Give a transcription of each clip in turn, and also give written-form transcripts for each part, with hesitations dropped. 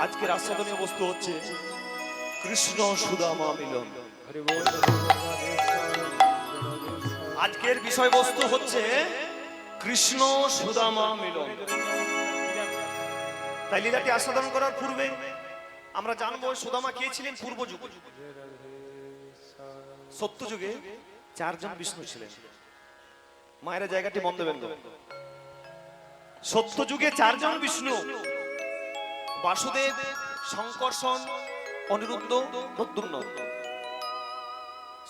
আজকের আস্বাদনীয় বস্তু হচ্ছে কৃষ্ণ সুদামা মিলন। আজকের বিষয়বস্তু হচ্ছে কৃষ্ণ সুদামা মিলন। তাই লীলাটি আস্বাদন করার পূর্বে আমরা জানবো সুদামা কে ছিলেন পূর্ব যুগে। সত্য যুগে চারজন বিষ্ণু ছিলেন। মায়ের জায়গাটি বন্ধ বেন। সত্য যুগে চারজন বিষ্ণু, বাসুদেব, শঙ্কর্ষণ, অনিরুদ্ধ, প্রদ্যুম্ন।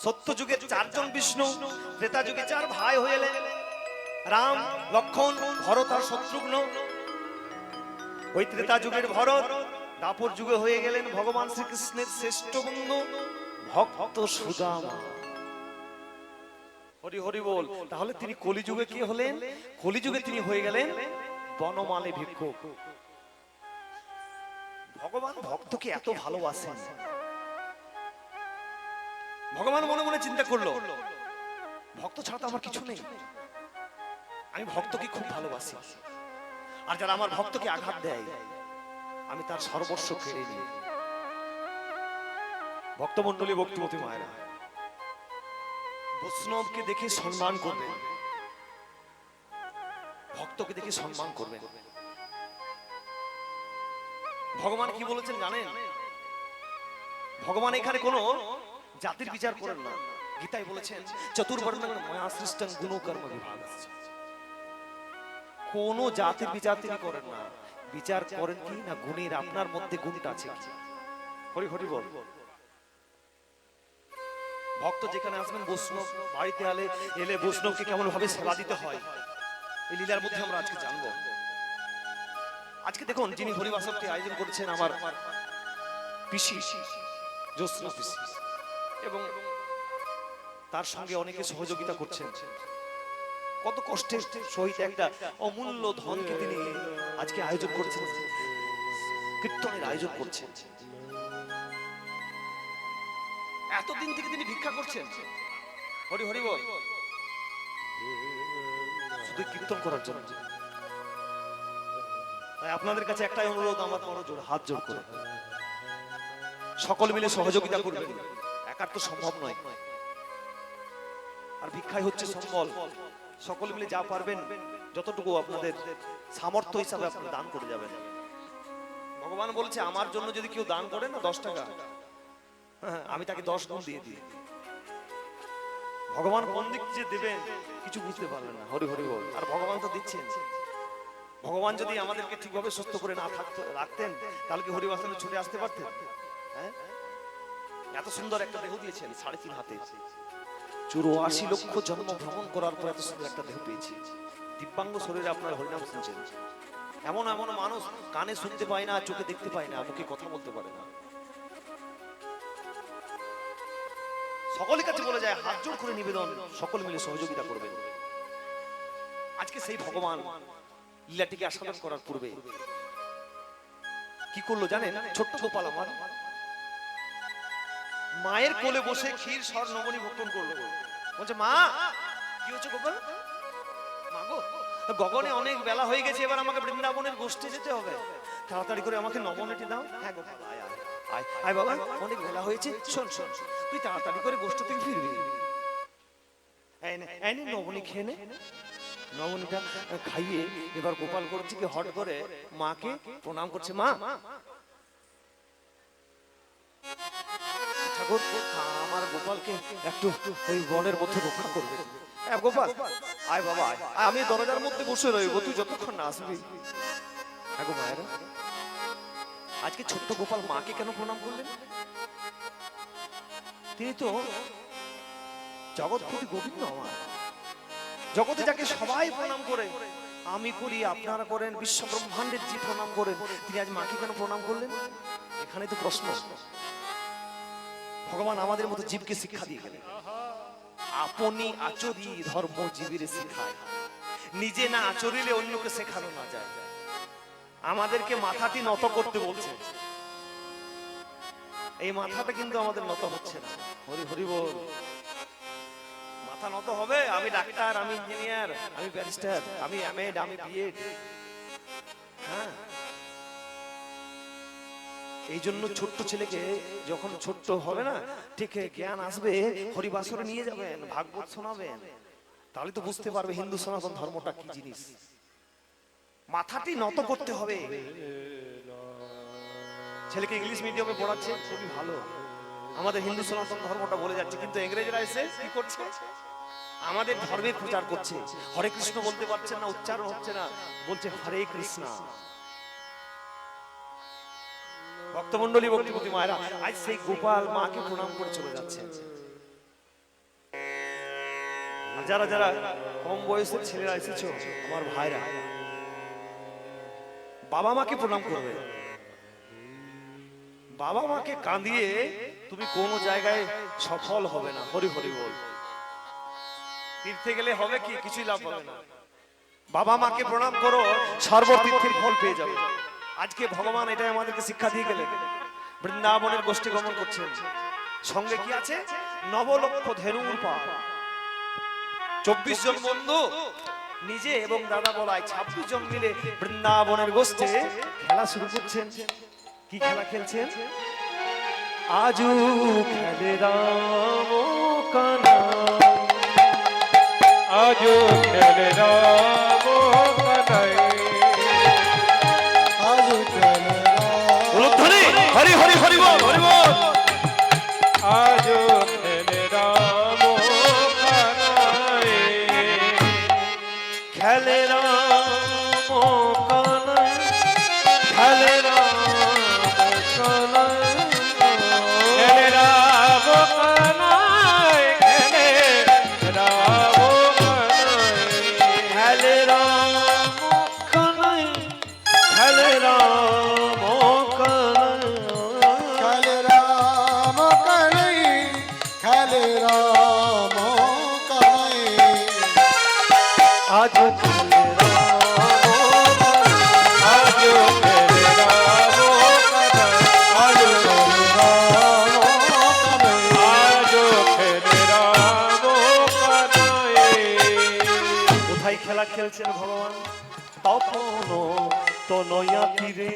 সত্য যুগে চারজন বিষ্ণু, ত্রেতা যুগে চার ভাই হয়ে এলেন, রাম, লক্ষ্মণ, ভরত আর শত্রুঘ্ন। ওই ত্রেতা যুগের ভরত দাপর যুগে হয়ে গেলেন ভগবান শ্রীকৃষ্ণের শ্রেষ্ঠ বন্ধু ভক্ত সুদামা। হরি হরি বল। তাহলে তিনি কলিযুগে কি হলেন? কলিযুগে তিনি হয়ে গেলেন বনমালী ভিক্ষুক। ভগবান ভক্তকে এত ভালোবাসেন। ভগবান মনে মনে চিন্তা করলো, ভক্ত ছাড়া তো আমার কিছু নেই, আমি ভক্তকে খুব ভালোবাসি, আর যারা আমার ভক্তকে আঘাত দেয় আমি তার সর্বস্ব কেড়ে নিই। ভক্তমণ্ডলী, ভক্তিমতী মায়েরা, বৈষ্ণবকে দেখে সম্মান করবেন, ভক্তকে দেখে সম্মান করবেন। ভগবান কি বলেছেন জানেন? ভগবান এখানে কোনো জাতির বিচার করেন না। গীতায় বলেছেন চতুর্বর্ণং ময়া সৃষ্টং গুণ কর্ম বিভাগ। কোন জাতির বিচার তিনি করেন না। বিচার করেন কি না গুণের, আপনার মধ্যে গুণটা আছে কি। হরি হরি বল। ভক্ত যেখানে আসবেন, বৈষ্ণব বাড়িতে এলে বৈষ্ণবকে কেমন ভাবে সেবা দিতে হয়, এই লীলার মধ্যে আমরা আজকে জানবো। আজকে দেখুন, যিনি হরিবাসরটি আয়োজন করেছেন আমার পিসি জ্যোৎস্না পিসি, এবং তার সঙ্গে অনেকে সহযোগিতা করছেন। কত কষ্টের সহিত একটা অমূল্য ধনকে তিনি আজকে আয়োজন করেছেন, কীর্তনের আয়োজন করছেন। এতদিন থেকে তিনি ভিক্ষা করছেন, হরি হরি বল, শুধু কীর্তন করার জন্য। তাই আপনাদের কাছে একটাই অনুরোধ, আমার বড় জোর হাত জোর করে সকল মিলে সহযোগিতা করবেন। একার তো সম্ভব নয়, আর ভিক্ষাই হচ্ছে সম্বল। সকল মিলে যা পারবেন, যতটুকু আপনাদের সামর্থ্য হিসাবে আপনারা দান করে যাবেন। ভগবান বলছে আমার জন্য যদি কেউ দান করে না 10 টাকা, আমি তাকে 10 গুণ দিয়ে দিই। ভগবান কোন দিক যে দেবেন কিছু বুঝতে পারলেন না। হরি হরি বল। আর ভগবান তো দিচ্ছেন। ভগবান যদি আমাদেরকে ঠিকভাবে সুস্থ করে না রাখতেন, তাহলে কি হরিবাসনে ছুটে আসতে পারতেন? হ্যাঁ, এত সুন্দর একটা দেহ দিয়েছেন, 3.5 হাতে, 84 লক্ষ জন্ম ভ্রমণ করার পর এত সুন্দর একটা দেহ পেয়েছি। দিব্যাঙ্গ শরীরে আপনার হরিনাম শুনছেন। এমন এমন মানুষ কানে শুনতে পায় না, চোখে দেখতে পায় না, মুখে কথা বলতে পারে না। সকলের কাছে বলে যায়, হাত জোড় করে নিবেদন, সকল মিলে সহযোগিতা করবেন। আজকে সেই ভগবান লীলাটিকে আস্বাদন করার পূর্বে কি করলো জানেন? ছোট্ট গোপাল আমার মায়ের কোলে বসে ক্ষীর সর নবনী ভক্ষণ করলো। বলছে, মা কি হচ্ছে গোপাল? মা গো, গগনে অনেক বেলা হয়ে গেছে, এবার আমাকে বৃন্দাবনের গোষ্ঠে যেতে হবে, তাড়াতাড়ি করে আমাকে নবনীটি দাও। হ্যাঁ গোপাল, আয় আয় আয় আয় বাবা, অনেক বেলা হয়েছে, শোন শোন, তুই তাড়াতাড়ি করে গোষ্ঠ থেকে ফিরবি। নবনী খেয়ে নে। নবনীটা খাইয়ে এবার গোপাল করছে কি, হট করে মাকে প্রণাম করছে। মা, ঠাকুর আমার গোপালকে একটু ওই বনের মধ্যে রক্ষা করবে। গোপাল আয় বাবা আয়, আমি দরজার মধ্যে বসে রইব, তুই যতক্ষণ না আসবি। হ্যাঁ গো মায়েরা, আজকে ছোট্ট গোপাল মাকে কেন প্রণাম করলেন? তিনি তো জগৎপতি গোবিন্দ আমার। জগতে যাকে সবাই প্রণাম করে, আমি করি, আপনারা করেন, বিশ্ব ব্রহ্মাণ্ডের যে প্রণাম করেন, তিনি আজ মাকে কেন প্রণাম করলেন? এখানে তো প্রশ্ন। ভগবান আমাদের মতো জীবকে শিক্ষা দিয়ে গেলেন, আপনি আচরি ধর্ম জীবের শিখায়, নিজে না আচরিলে অন্যকে শেখানো না যায়। আমাদেরকে মাথাটি নত করতে বলছে, এই মাথাটা কিন্তু আমাদের নত হচ্ছে না। হরি হরি বল। মাথা নত হবে। আমি ডাক্তার, আমি ইঞ্জিনিয়ার, আমি ব্যারিস্টার, আমি এমএড, আমি বিএড। হ্যাঁ, এই জন্য ছোট্ট ছেলেকে যখন ছোট্ট হবে না, ঠিক জ্ঞান আসবে, হরিবাসরে নিয়ে যাবেন, ভাগবত শোনাবেন, তাহলে তো বুঝতে পারবে হিন্দু সনাতন ধর্মটা কি জিনিস। মাথাটি নত করতে হবে। ছেলেকে ইংলিশ মিডিয়ামে পড়াচ্ছে, খুবই ভালো, আমাদের হিন্দু সনাতন ধর্মটা বলে যাচ্ছে, কিন্তু ইংরেজরা এসে কি করছে, আমাদের ধর্মের প্রচার করছে। হরে কৃষ্ণ বলতে পারছেন না, উচ্চারণ হচ্ছে না, বলছে হরে কৃষ্ণ। ভক্তমন্ডলী, ভক্তিপতি মায়েরা, আজ সেই গোপাল মাকে প্রণাম করে চলে যাচ্ছে। যারা যারা কম বয়সের ছেলেরা এসেছো, আমার ভাইরা, বাবা মাকে প্রণাম করবে। বাবা মাকে কাঁদিয়ে তুমি কোনো জায়গায় সফল হবে না। হরি হরি বল। তীর্থে গেলে হবে কি, কিছুই লাভ হবে না। বাবা মাকে প্রণাম করো, সর্বতীর্থের ফল পেয়ে যাবে। আজকে ভগবান এটাই আমাদেরকে শিক্ষা দিয়ে গেলেন। বৃন্দাবনের গোষ্ঠী গমন করছেন, সঙ্গে কি আছে, নবলক্ষ ধেনুর পা, 24 জন বন্ধু নিজে এবং দাদা বলায় 26 জন মিলে বৃন্দাবনের গোষ্ঠী খেলা শুরু করছেন। কি খেলা খেলছেন? আজু খেলে রাম কানা, আজু খেলে রাম কানাই, আজু খেলে হরি হরি হরি হরি বল, হরি বল। আজু খেলে রাম কানাই, খেলে রাম কানা, খেলে রাম কানা, খেলে রাম কানাই, খেলে রাম কানাই, খেলে রাম কানাই, খেলে রাম কানা, খেলে রাম কানাই, খেলে রাম কানাই, আজ খেলে রাম, আজু খেলে রাম কানাই, আজু খেলে রাম কানাই, আজু খেলে রাম কানাই। কোথায় খেলা খেলছেন ভগবান? তপন তনয়া তীরে,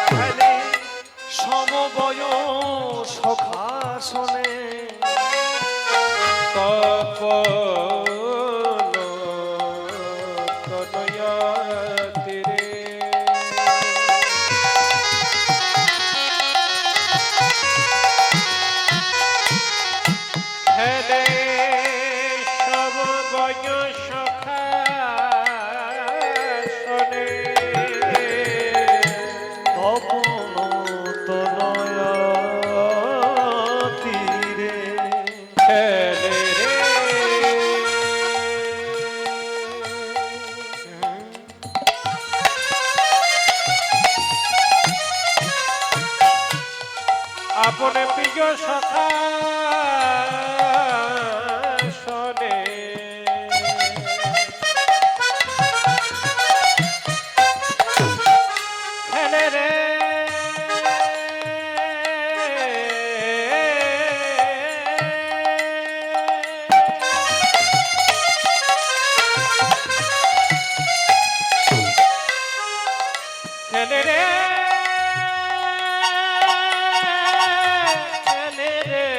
খেলে সমবয় সখাসনে, তপন তনয়া তীরে, খেলে সমবয় সখাসনে, তপন তনয়া তীরে, খেলে রে। আপন প্রিয় সখা শোনে, খেলে রে। খেলে রে, খেলে রে,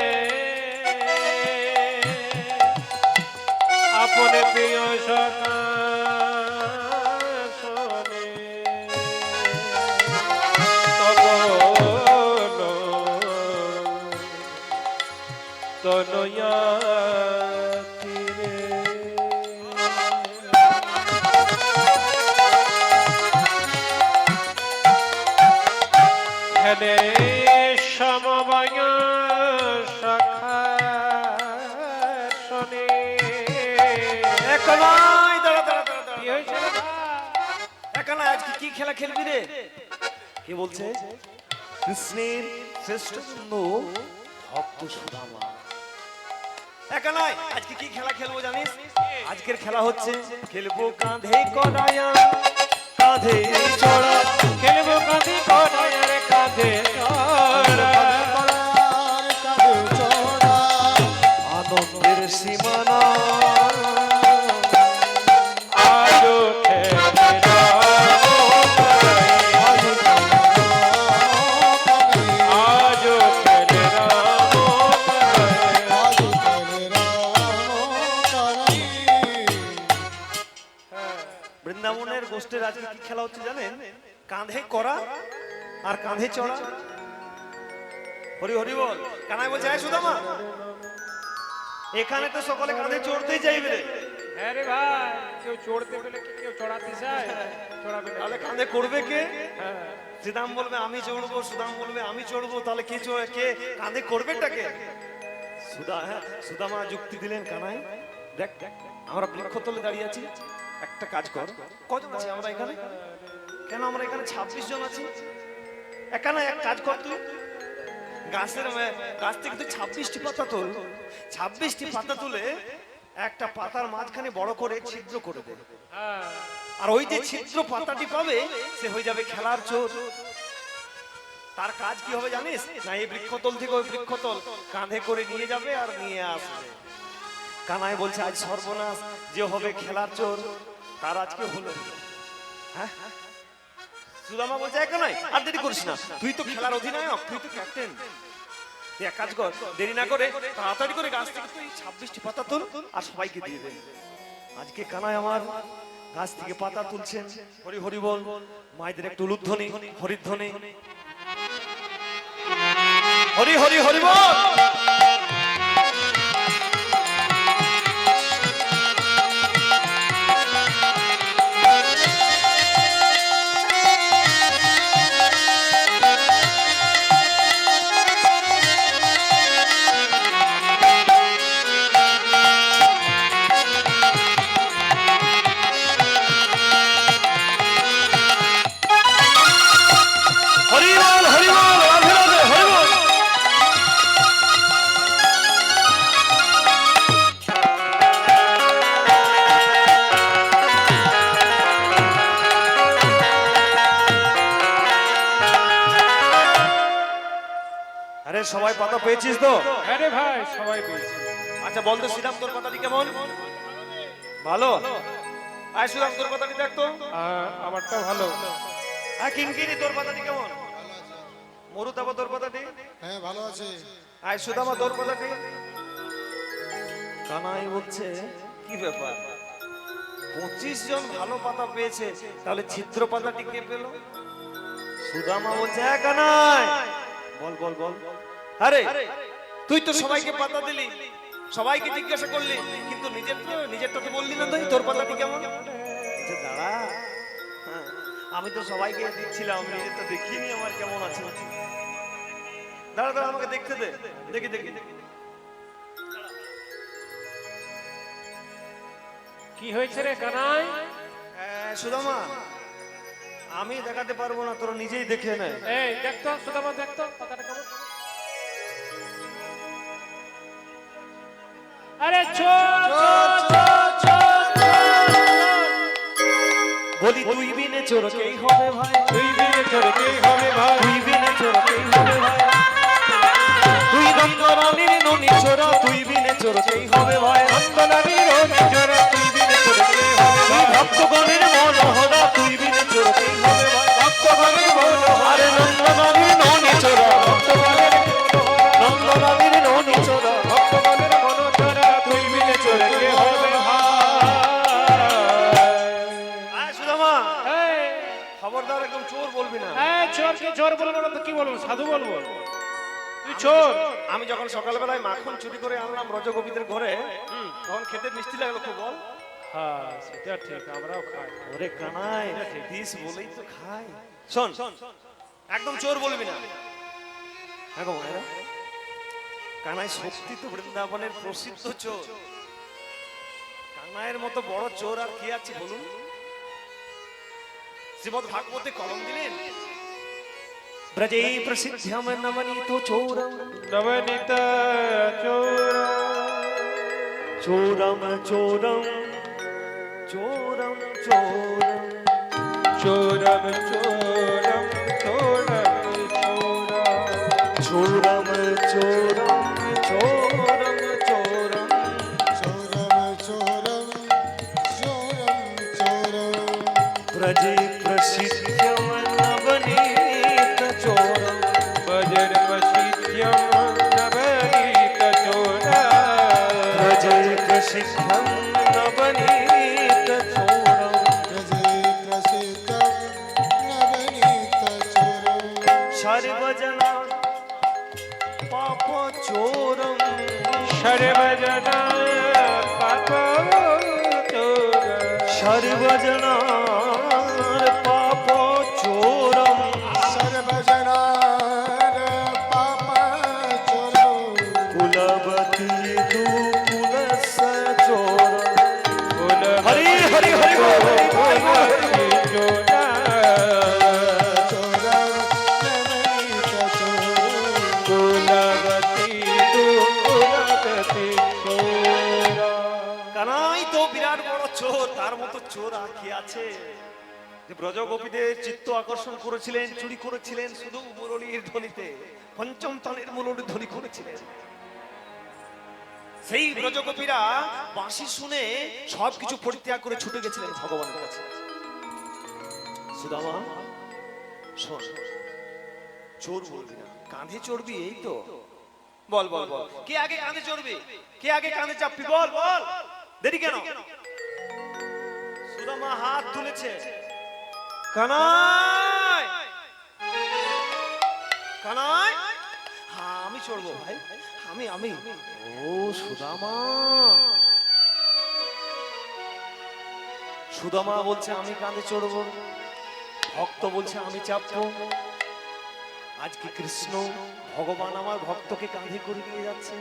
আপন প্রিয় সখা শোনে, তপন তনয়া তীরে, খেলে সমবয় সখা শোনে। একলাই দাঁড়া দাঁড়া দাঁড়া দাঁড়া। কি হয়েছে রে ভাই? একলাই আজকে কি খেলা খেলবি রে? কে বলছে? কৃষ্ণের শ্রেষ্ঠ বন্ধু ভক্ত সুদামা। একলাই আজকে কি খেলা খেলবো জানিস? আজকের খেলা হচ্ছে খেলবো কাঁধে কড়ায়া, কাঁধে চড়া, খেলবো কাঁধে কড়াইয়ের কাঁধে চড়া, আনন্দের সীমানা, বৃন্দাবনের গোষ্ঠের আজকে কি খেলা হচ্ছে জানেন? কাঁধে করা আর কাঁধে চড়া। হরি হরি বল। কানাই বলছে হ্যাঁ সুদামা, এখানে তো সকলে কাঁধে চড়তেই চাইবে রে। হ্যাঁ রে ভাই, কেউ চড়তে পেলে কি কেউ চড়াতে চায়? চড়াবে না। তাহলে কাঁধে করবে কে? হ্যাঁ। শ্রীদাম বলবে আমি চড়বো, সুদাম বলবে আমি চড়বো, তাহলে কে কে কাঁধে করবেটাকে? সুদামা যুক্তি দিলেন, কানাই দেখ আমরা বৃক্ষতলে দাঁড়িয়ে আছি, একটা কাজ কর। কজন আছি আমরা এখানে? কেন আমরা এখানে 26 জন আছি। এখানে এক কাজ কর, তুই গাছ থেকে তুই 26টি পাতা তোল, 26টি পাতা তুলে একটা পাতার মাঝখানে বড় করে ছিদ্র করে দে। হ্যাঁ। আর ওই যে ছিদ্র পাতাটি পাবে সে হয়ে যাবে খেলার চোর। তার কাজ কি হবে জানিস? না এই বৃক্ষতল থেকে ওই বৃক্ষতল কাঁধে করে নিয়ে যাবে আর নিয়ে আসবে। কানাই বলছে আজ সর্বনাশ, যে হবে খেলার চোর তার আজকে হলো। হ্যাঁ, সুদামা বলছে এক নাই আর দেরি করিস না, তুই তো খেলার অধিনায়ক, তুই তো ক্যাপ্টেন, এক কাজ কর, দেরি না করে তাড়াতাড়ি করে গাছ থেকে তুই 26টি পাতা তোল আর সবাইকে দিয়ে দে। আজকে কানাই আমার গাছ থেকে পাতা তুলছেন। হরি হরি বল। মায়েদের একটু উলুধ্বনি, হরিধ্বনি, হরি হরি হরি বল। হরি বল হরি বল, রাধে রাধে, হরি বল। আরে সবাই পাতা পেয়েছিস তো? হ্যাঁ রে ভাই, সবাই পেয়েছে। আচ্ছা বল তো শ্রীরাম, তোর পাতাটি কেমন? ভালো? আয় সুরাম, তোর পাতাটি দেখ তো। আমারটা ভালো। হ্যাঁ কিঙ্কিনি, তোর পাতাটি কেমন? মরুতাবা, তোর পাতাটি? হ্যাঁ ভালো আছে। আয় সুদামা, তোর পাতাটি? কানাই বলছে কি ব্যাপার, 25 জন ভালো পাতা পেয়েছে, তাহলে ছিদ্র পাতাটি কে পেল? সুদামা বলছে হ্যাঁ কানাই, বল বল বল। আরে তুই তো সবাইকে পাতা দিলি, সবাইকে জিজ্ঞাসা করলি, কিন্তু নিজেরটা তো বললি না। তুই তোর পাতাটি কেমন? বলছে, দাঁড়া, হ্যাঁ, আমি তো সবাইকে দিচ্ছিলাম, নিজেরটা দেখিনি আমার কেমন আছে। দাঁড়া দাঁড়া, আমাকে দেখতে দে, দেখি দেখি। কি হয়েছে রে কানাই? সুদামা, আমি দেখাতে পারবো না, তোরা নিজেই দেখে নে। এই দেখতো সুদামা, দেখতো পাতাটা কেমন। আরে চোর চোর চোর চোর। বলি তুই বিনে চোরকেই হবে ভাই, তুই বিয়ে চোরকেই হবে ভাই, তুই বিনে চোরকেই হবে ভাই, তুই রঙ্গরানীর ননি চোরা, তুই বিনে চোরকেই হবে ভাই, নন্দনারীর রোজ চোরা, তুই বিয়ে চোরকেই হবে তুই ভাই, ভক্তগণের মনোহরা, তুই বিনে চোরকেই হবে ভাই, ভক্তগণের মনোহরা, আরে নন্দনারীর ননি চোরা, নন্দনারীর ননি চোরা, ভক্তগণের মনোহরা, তুই বিয়ে চোরকেই হবে ভাই। আয় সুদামা, এই, খবরদার একদম চোর বলবি না। এই চোরকে চোর বলবো না তো কি বলবো, সাধু বলবো? তুই চোর। আমি যখন সকালবেলায় মাখন চুরি করে আনলাম রজগোপীদের ঘরে, তখন খেতে মিষ্টি লাগলো খুব, বল। হ্যাঁ সেটা ঠিক, আমরাও খাই। ওরে কানাই, দিস বলেই তো খাই। শোন, একদম চোর বলবি না। হ্যাঁ গো মায়েরা, কানাই সত্যি তো বৃন্দাবনের প্রসিদ্ধ চোর। কানাইয়ের মতো বড় চোর আর কি আছে বলুন? শ্রীমদ ভাগবতে কলম দিলেন, ব্রজে প্রসিদ্ধম নবনীত চোরম, নবনীত চোর, চোরম চোরম চোরম চোরম, চোরম চোরম চোরম চোরম, চোরম চোরম চোরম চোরম, চোরম চোরম চোরম চোরম, ব্রজে প্রসিদ্ধম নবনীত চোরম, ভজন প্রসিদ্ধম নবনীত চোর, ব্রজে প্রসিদ্ধম নবনীত চোরম, ব্রজে সর্বজনা পাপ চোর সর্বজনার পাপ চোরম সর্বজনার পাপ চোরম কুলবতী তু কুলস্য চোরম হরি হরি হরি বল, হরি বল, হরি বল। চোরম নমিত চোরম কানাই তো বিরাট বড় চোর, তার মতো চোর আর কি আছে? যে ব্রজগোপীদের চিত্ত আকর্ষণ করেছিলেন, চুরি করেছিলেন শুধু মুরলীর ধ্বনিতে, পঞ্চম তালের মুরলীর ধ্বনি করেছিলেন। সেই ব্রজগোপীরা বাঁশি শুনে সবকিছু পরিত্যাগ করে ছুটে গেছিলেন ভগবানের কাছে। সুদামা শোন, চোর বলবি না, কাঁধে চড়বি, এই তো বল বল বল, কে আগে কাঁধে চড়বি, কে আগে কাঁধে চাপবি, বল বল, দেরি কেন? সুদামা হাত তুলেছে, কানাই কানাই, হ্যাঁ আমি চড়বো ভাই, আমি আমি ও সুদামা, সুদামা বলছে আমি কাঁধে চড়বো, ভক্ত বলছে আমি চাপবো। আজকে কৃষ্ণ ভগবান আমার ভক্তকে কাঁধে করে নিয়ে যাচ্ছে,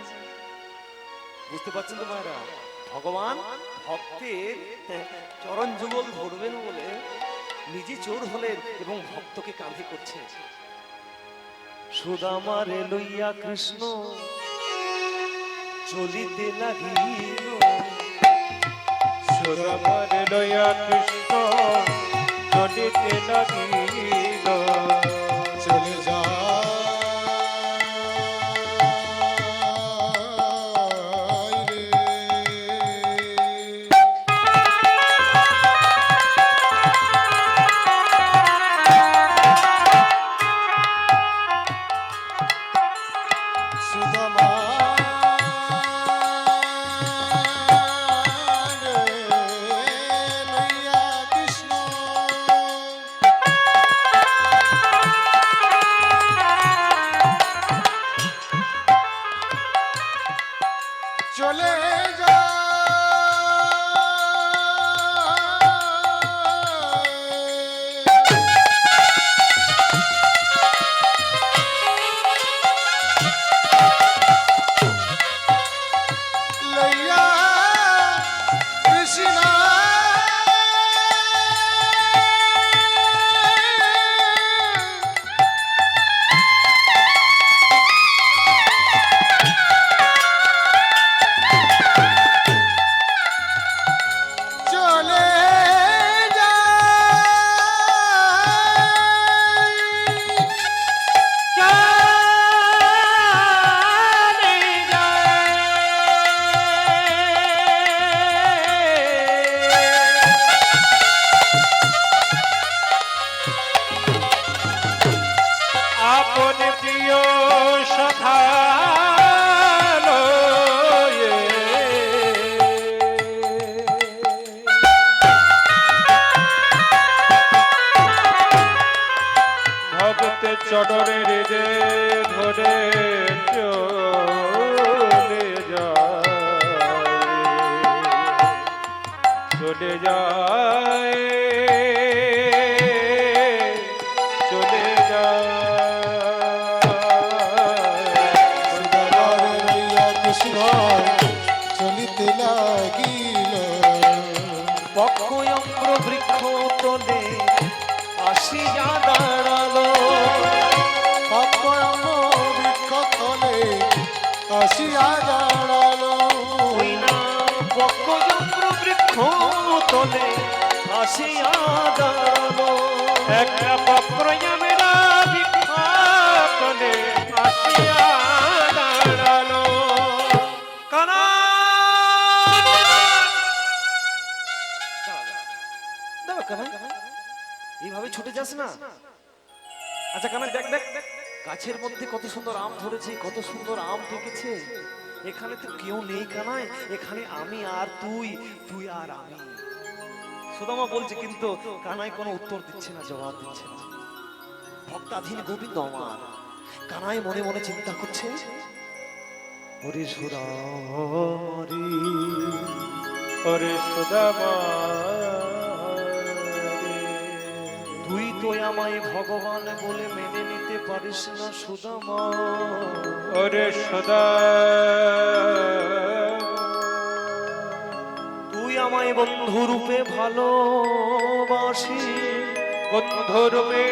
বুঝতে পারছেন তো মায়েরা? ভগবান ভক্তের চরণ যুগল ধরবেন বলে নিজে চোর হলেন এবং ভক্তকে কাঁধে করছে। সুদামারে লইয়া কৃষ্ণ চলিতে লাগিল, সুদামার লয়া কৃষ্ণ চলিতে লাগিল। চলে যায় রে। সুদামা রে লইয়া কৃষ্ণ চলে যায় লইয়া কৃষ্ণ চলে আপন প্রিয় সখা লয়ে ভক্ত চরণের যে ধরে চলে যায়, চলে যায়। সুদামারে লইয়া কৃষ্ণ চলিতে লাগিল পক্ষয়ঙ্গ্র বৃক্ষ তলে আসিয়া দাঁড়ালো, অপরম বৃক্ষ তলে আসিয়া দাঁড়ালো ওই না পক্ষয়ঙ্গ্র বৃক্ষ তলে আসিয়া দাঁড়ালো। একটা বক্রয়ামেরা বিখ্যাতনে আসিয়া দাঁড়ালো। এইভাবে ছুটে যাস না। আচ্ছা কানাই দেখ দেখ দেখ, গাছের মধ্যে কত সুন্দর আম ধরেছে, কত সুন্দর আম পেকেছে, এখানে তো কেউ নেই কানাই, এখানে আমি আর তুই, তুই আর আমি। সুদামা বলছে, কিন্তু কানাই কোনো উত্তর দিচ্ছে না, জবাব দিচ্ছে না। ভক্তাধীন গোবিন্দ আমার। কানাই মনে মনে চিন্তা করছে, ওরে সুদামারি ওরে সুদামা তুই তো আমায় ভগবান বলে মেনে নিতে পারিস না সুদামা ওরে সুদা তুই আমায় বন্ধু রূপে ভালোবাসি বন্ধুরূপে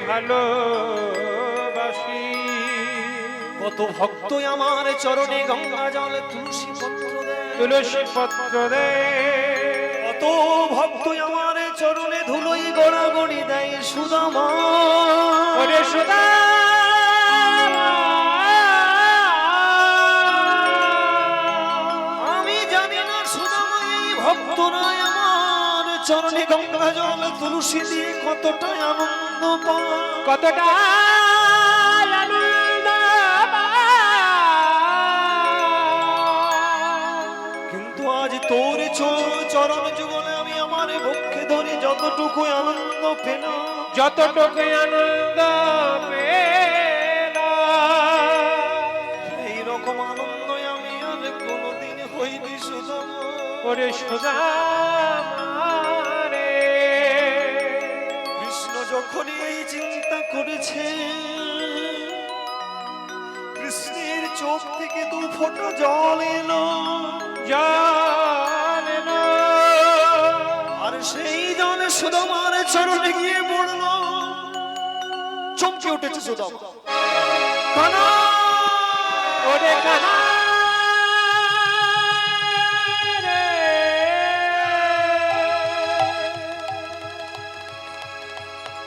ভালোবাসি কত ভক্ত আমার চরণে গঙ্গা জল তুলসী পত্র দেয় তুলসী পত্র দে কত ভক্ত আমার চরণে ধুলোই গড়াগড়ি দেয় সুদামা ওরে সুদা আমি জানি না সুদামা এই ভক্তরা আমার চরণে গঙ্গা জল তুলসী দিয়ে কতটা আনন্দ পায় কতটা আনন্দ কিন্তু আজ তোর চরণ যুগলে আমি আমার পক্ষে ধরে যতটুকু আনন্দ পেলাম যতটুকু আনন্দ পেলাম এইরকম আনন্দ আমি আর কোনোদিন হইনি সুদামা ওরে সুদা রে কৃষ্ণ যখনই এই চিন্তা করেছে কৃষ্ণের চোখ থেকে দু ফোঁটা জল এলো জানো আর সেই জল সুদামার চরণে গিয়ে পড়লো চমকে উঠেছে সুদামা কানা ওরে কানা রে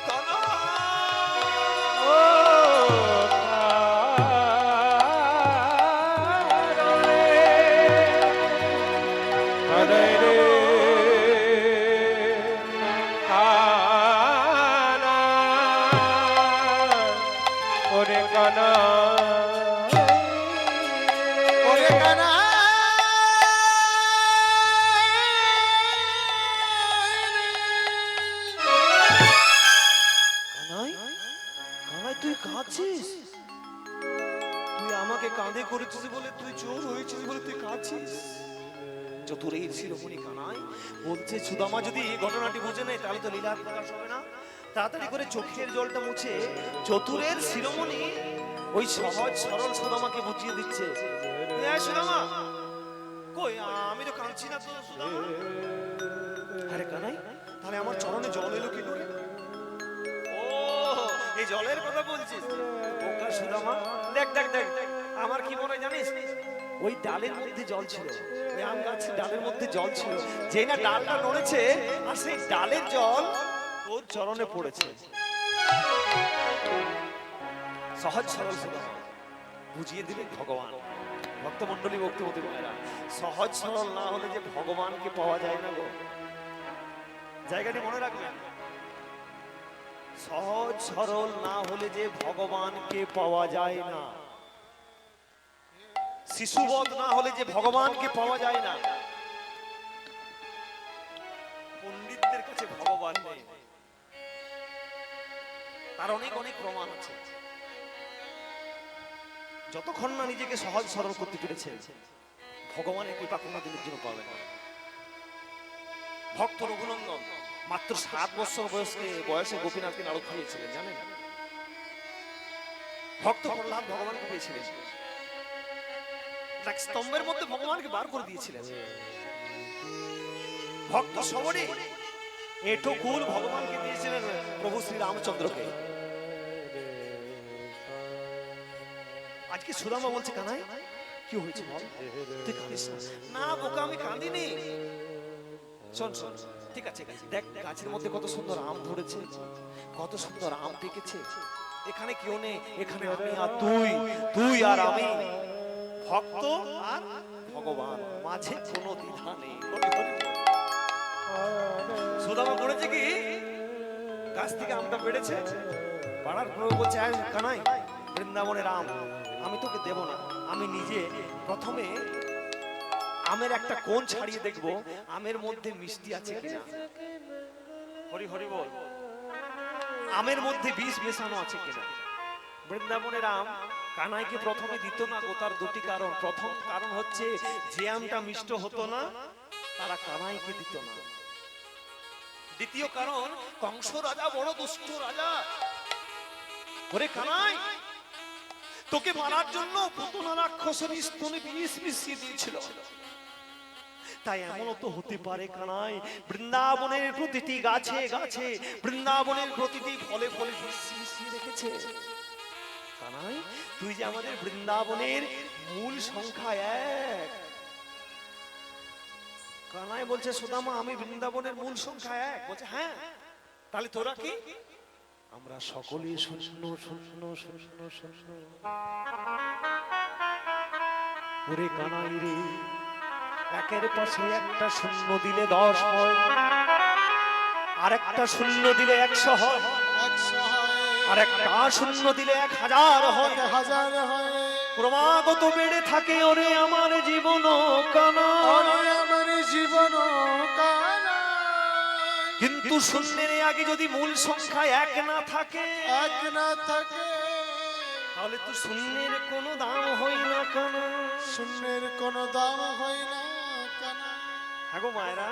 কানা ও কানা রে কানা ওরে কানা ওরে কানা কানাই কানাই তুই কাঁদছিস তুই আমাকে কাঁধে করেছিস বলে তুই চোর হয়েছিস বলে তুই কাঁদছিস চতুর এই শিরোমণি কানাই বলছে সুদামা যদি এই ঘটনাটি বুঝে নেয় তাহলে তো লীলার প্রকাশ হবে না তাড়াতাড়ি করে চোখের জলটা মুছে চতুরের শিরোমণি ওই সহজ সরল সুদামাকে বুঝিয়ে দিচ্ছে এই সুদামা কই আমি তো কাঁদছি না তো সুদামা আরে কানাই তাহলে আমার চরণে জল এলো কি করে ও এই জলের কথা বলছিস বোকা সুদামা দেখ দেখ দেখ আমার কি মনে হয় জানিস ওই ডালের মধ্যে জল ছিল ওই আম গাছের ডালের মধ্যে জল ছিল যেই না ডালটা নড়েছে আর সেই ডালের জল তোর চরণে পড়েছে সহজ সরল সুদামা বুঝিয়ে দিলেন ভগবান ভক্তমণ্ডলী ভক্তিমতী মায়েরা সহজ সরল না হলে যে ভগবানকে পাওয়া যায় না গো জায়গাটি মনে রাখবেন সহজ সরল না হলে যে ভগবানকে পাওয়া যায় না শিশুবধ না হলে যে ভগবানকে পাওয়া যায় না পণ্ডিতদের কাছে ভগবান নেই তার অনেক অনেক প্রমাণ আছে যতক্ষণ না নিজেকে সহজ সরল করতে পেরেছে ভগবানের কৃপা কোনদিনের জন্য পাবে না ভক্ত রঘুনন্দন মাত্র 7 বছর বয়সে গোপীনাথকে নাড়ু খাইয়েছিলেন জানেন ভক্ত প্রহ্লাদ ভগবানকে পেয়েছিলেন এক স্তম্ভের মধ্যে ভগবানকে বার করে দিয়েছিলেন ভক্ত সবরই এটো কুল ভগবানকে দিয়েছিলেন প্রভু শ্রী রামচন্দ্রকে আজকে সুদামা বলছে কানাই কি হয়েছে বল তুই কাঁদিস না বোকা আমি কাঁদিনি শোন শোন ঠিক আছে দেখ গাছের মধ্যে কত সুন্দর আম ধরেছে কত সুন্দর আম পেকেছে এখানে কেউ নেই এখানে আমি আর তুই আর আমি ভক্ত আর ভগবান মাঝে কোনো দ্বিধা নেই সুদামা বলেছে কি গাছ থেকে আমটা পেড়েছে পাড়ার প্রভু বলছে কানাই বৃন্দাবনের আম আমি তোকে দেব না আমি নিজে প্রথমে আমের একটা কোণ ছাড়িয়ে দেখব আমের মধ্যে মিষ্টি আছে কিনা হরি হরি বল আমের মধ্যে বিষ মেশানো আছে কিনা বৃন্দাবনের আম কানাইকে প্রথমে দিত না গো, তার দুটি কারণ। প্রথম কারণ হচ্ছে যে আমটা মিষ্ট হতো না তারা কানাইকে দিত না। দ্বিতীয় কারণ, কংস রাজা বড় দুষ্ট রাজা। ওরে কানাই, তোকে মারার জন্য পুতনা রাক্ষসের স্তনে বিষ মিশিয়ে দিয়েছিল। তাই এমনও তো হতে পারে কানাই, বৃন্দাবনের প্রতিটি গাছে গাছে, বৃন্দাবনের প্রতিটি ফলে ফলে বিষ মিশিয়ে রেখেছে। কানাই, তুই যে আমাদের বৃন্দাবনের মূল সংখ্যা এক। কানাই বলছে, সুদামা আমি বৃন্দাবনের মূল সংখ্যা এক। বলছে হ্যাঁ, তাহলে তোরা কি? আমরা সকলে শূন্য শূন্য শূন্য শূন্য। ওরে কানাই রে, একের পাশে একটা শূন্য দিলে 10 হয়, আর একটা শূন্য দিলে 100 হয়, 100 হয়, আর একটা শূন্য দিলে 1000 হয়, 1000 হয়। ক্রমাগত বেড়ে থাকে ওরে আমার জীবন কানাই। ওরে আমার জীবন কানাই। কিন্তু শূন্যের আগে যদি মূল সংখ্যা 1 না থাকে, এক না থাকে, তাহলে তো শূন্যের কোনো দাম হয় না কানাই। শূন্যের কোনো দাম হয় না কানাই। হ্যাঁ গো মায়েরা,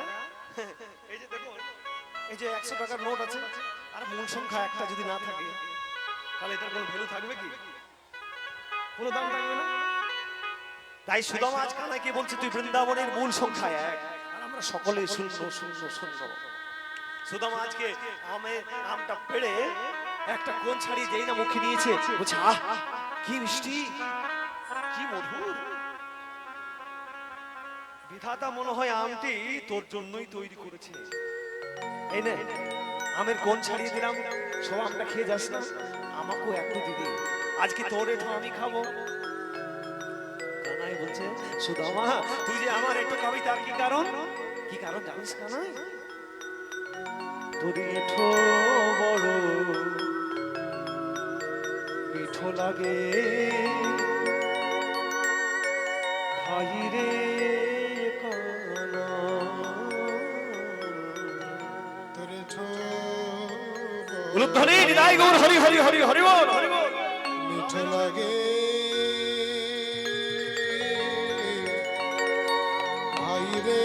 এই যে দেখুন, এই যে 100 টাকার নোট আছে, আর মূল সংখ্যা একটা যদি না থাকে, তাহলে এটার কোনো ভ্যালু থাকবে কি? কোনো দাম থাকবে না। তাই সুদামা আজ কানাইকে বলছে, তুই বৃন্দাবনের মূল সংখ্যা 1, আর আমরা সকলে শূন্য শূন্য শূন্য। সুদামা আজকে আমটা পেড়ে একটা কোণ ছাড়িয়ে যেই না মুখে নিয়েছে, বলছে আহ কি মিষ্টি, কি মধুর। বিধাতা মনে হয় আমটি তোর জন্যই তৈরি করেছে। এই নে, আমের কোণ ছাড়িয়ে দিলাম, সব আমটা খেয়ে যাস না, আমাকেও একটু দিবি, আজকে তোর এঠো আমি খাবো। কানাই বলছে, সুদামা তুই যে আমার একটু খাবি, তার কি কারণ? কি কারণ জানিস কানাই? তোর এঠো বড় মিঠো লাগে ভাই রে তোরে উলুধ্বনি হৃদয় গৌর হরি হরি হরি হরি বল হরি বল। মিঠো লাগে ভাই রে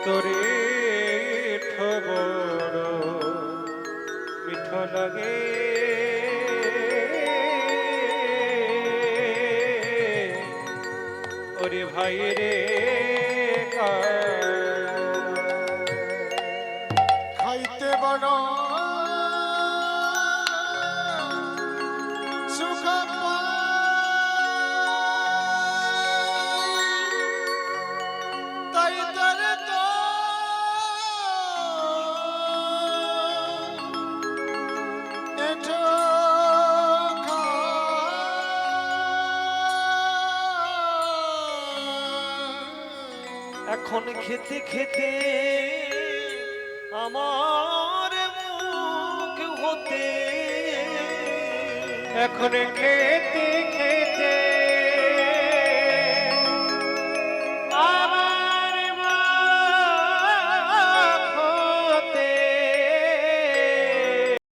তোরে বড় মিঠো লাগে ওরে ভাই রে খাইতে বড় সুখ পাই, তাই তোরে তো এঠো এখন খেতে খেতে আমার মুখ হতে, এখন খেতে খেতে